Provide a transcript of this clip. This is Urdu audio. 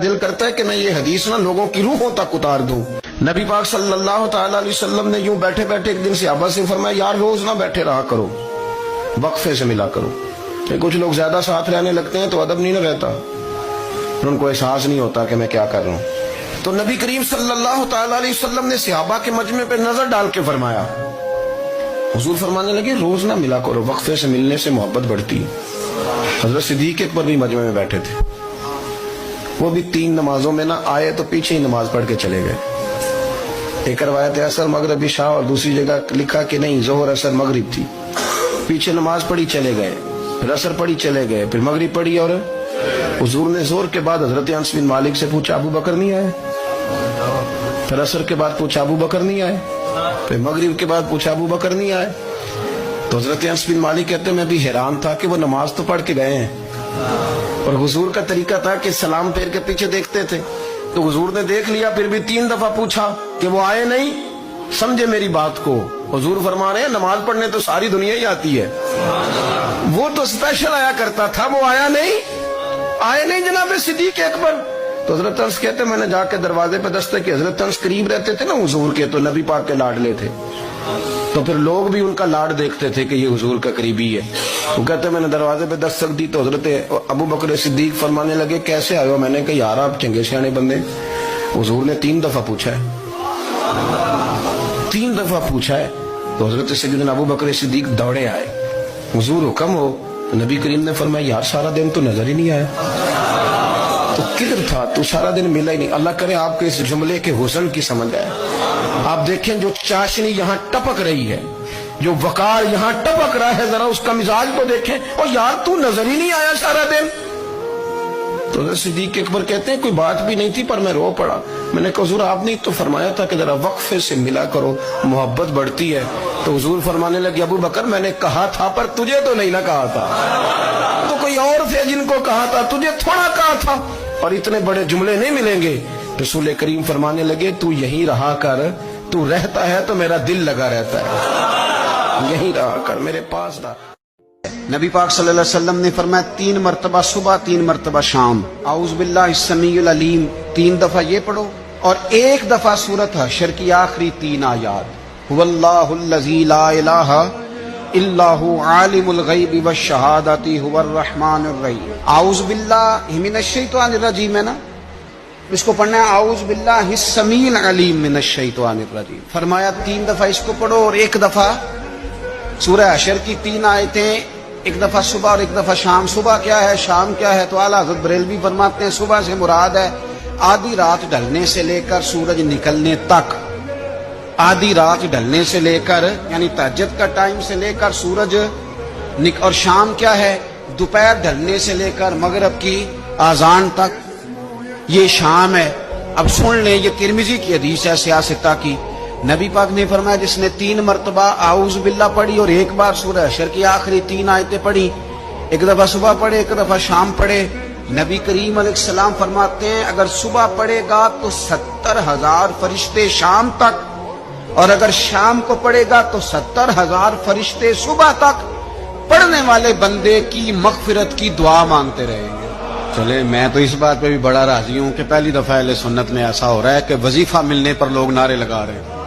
دل کرتا ہے کہ میں یہ حدیث نہ لوگوں کی روحوں تک اتار دوں۔ نبی پاک صلی اللہ تعالی علیہ وسلم نے یوں بیٹھے بیٹھے ایک دن صحابہ سے فرمایا یار روز نہ بیٹھے رہا کرو، وقفے سے ملا کرو۔ کہ کچھ لوگ زیادہ ساتھ رہنے لگتے ہیں تو ادب نہیں نہ رہتا، ان کو احساس نہیں ہوتا کہ میں کیا کر رہا ہوں۔ تو نبی کریم صلی اللہ تعالی علیہ وسلم نے صحابہ کے مجمع پہ نظر ڈال کے فرمایا، حضور فرمانے لگے روز نہ ملا کرو، وقفے سے ملنے سے محبت بڑھتی ہے۔ حضرت صدیق اکبر بھی مجمع میں بیٹھے تھے، وہ بھی 3 نمازوں میں نہ آئے تو پیچھے ہی نماز پڑھ کے چلے گئے۔ ایک روایت ہے عصر مغرب عشاء، اور دوسری جگہ لکھا کہ نہیں ظہر عصر مغرب تھی، پیچھے نماز پڑھی چلے گئے، پھر عصر پڑھی چلے گئے، پھر مغرب پڑھی، اور حضور نے ظہر کے بعد حضرت انس بن مالک سے پوچھا ابو بکر نہیں آئے؟ پھر عصر کے بعد پوچھا ابو بکر نہیں آئے؟ پھر مغرب کے بعد پوچھا ابو بکر نہیں آئے؟ تو حضرت انس بن مالک کہتے ہیں میں بھی حیران تھا کہ وہ نماز تو پڑھ کے گئے ہیں، اور حضور کا طریقہ تھا کہ سلام پھیر کے پیچھے دیکھتے تھے، تو حضور نے دیکھ لیا، پھر بھی 3 دفعہ پوچھا کہ وہ آئے نہیں؟ سمجھے میری بات کو؟ حضور فرما رہے ہیں نماز پڑھنے تو ساری دنیا ہی آتی ہے، وہ تو اسپیشل آیا کرتا تھا، وہ آیا نہیں جناب صدیق اکبر۔ تو حضرت انس کہتے ہیں میں نے جا کے دروازے پہ دستک کی، حضرت انس قریب رہتے تھے نا حضور کے، تو نبی پاک کے لاڈلے تھے، تو پھر لوگ بھی ان کا لاڈ دیکھتے تھے کہ یہ حضور کا قریبی ہے۔ تو کہتے ہیں میں نے دروازے پہ دستک دی تو حضرت ابو بکر صدیق فرمانے لگے کیسے آئے ہو؟ میں نے کہا یار آپ چنگے سیانے بندے، حضور نے 3 دفعہ پوچھا ہے، 3 دفعہ پوچھا ہے۔ تو حضرت سیدنا ابو بکر صدیق دوڑے آئے، حضور حکم ہو؟ تو نبی کریم نے فرمایا یار سارا دن تو نظر ہی نہیں آیا، تو کدھر تھا تو؟ سارا دن ملا ہی نہیں۔ اللہ کرے آپ کے اس جملے کے حسن کی سمجھ آئے۔ آپ دیکھیں جو چاشنی یہاں ٹپک رہی ہے، جو وقار یہاں ٹپک رہا ہے، ذرا اس کا مزاج کو دیکھیں، اور یار تو نظر ہی نہیں آیا سارا دن۔ تو حضرت صدیق اکبر کہتے ہیں کوئی بات بھی نہیں تھی پر میں رو پڑا۔ میں نے کہا حضور آپ نے تو فرمایا تھا کہ ذرا وقفے سے ملا کرو، محبت بڑھتی ہے۔ تو حضور فرمانے لگے ابو بکر میں نے کہا تھا پر تجھے تو نہیں نہ کہا تھا، تو کوئی اور تھے جن کو کہا تھا، تجھے تھوڑا کہا تھا، اور اتنے بڑے جملے نہیں ملیں گے۔ رسول کریم فرمانے لگے تو یہیں رہا کر، تو رہتا ہے تو میرا دل لگا رہتا ہے، یہیں رہا کر میرے پاس رہا۔ نبی پاک صلی اللہ علیہ وسلم نے فرمایا 3 مرتبہ صبح 3 مرتبہ شام اعوذ باللہ السمیع العلیم 3 دفعہ یہ پڑھو، اور 1 دفعہ سورۃ حشر کی آخری 3 آیات هو اللہ الذی لا الہ الا هو عالم الغیب والشہادۃ هو الرحمن الرحیم۔ اعوذ باللہ من الشیطان الرجیم ہے نا، اس کو پڑھنا ہے اعوذ باللہ السمیع العلیم من الشیطان الرجیم۔ فرمایا 3 دفعہ اس کو پڑھو، اور 1 دفعہ سورہ حشر کی 3 آیتیں، 1 دفعہ صبح اور 1 دفعہ شام۔ صبح کیا ہے شام کیا ہے؟ تو اعلیٰ حضرت بریلوی فرماتے ہیں صبح سے مراد ہے آدھی رات ڈھلنے سے لے کر سورج نکلنے تک، آدھی رات ڈھلنے سے لے کر یعنی تہجد کا ٹائم سے لے کر سورج اور شام کیا ہے؟ دوپہر ڈھلنے سے لے کر مغرب کی اذان تک، یہ شام ہے۔ اب سن لیں، یہ ترمذی کی حدیث ہے سیاستہ کی، نبی پاک نے فرمایا جس نے 3 مرتبہ اعوذ باللہ پڑھی اور 1 بار سورہ حشر کی آخری 3 آیتیں پڑھی، 1 دفعہ صبح پڑھے 1 دفعہ شام پڑھے، نبی کریم علیہ السلام فرماتے ہیں اگر صبح پڑھے گا تو 70,000 فرشتے شام تک، اور اگر شام کو پڑھے گا تو 70,000 فرشتے صبح تک پڑھنے والے بندے کی مغفرت کی دعا مانگتے رہیں گے۔ چلے میں تو اس بات پہ بھی بڑا راضی ہوں کہ پہلی دفعہ اہل سنت میں ایسا ہو رہا ہے کہ وظیفہ ملنے پر لوگ نعرے لگا رہے ہیں۔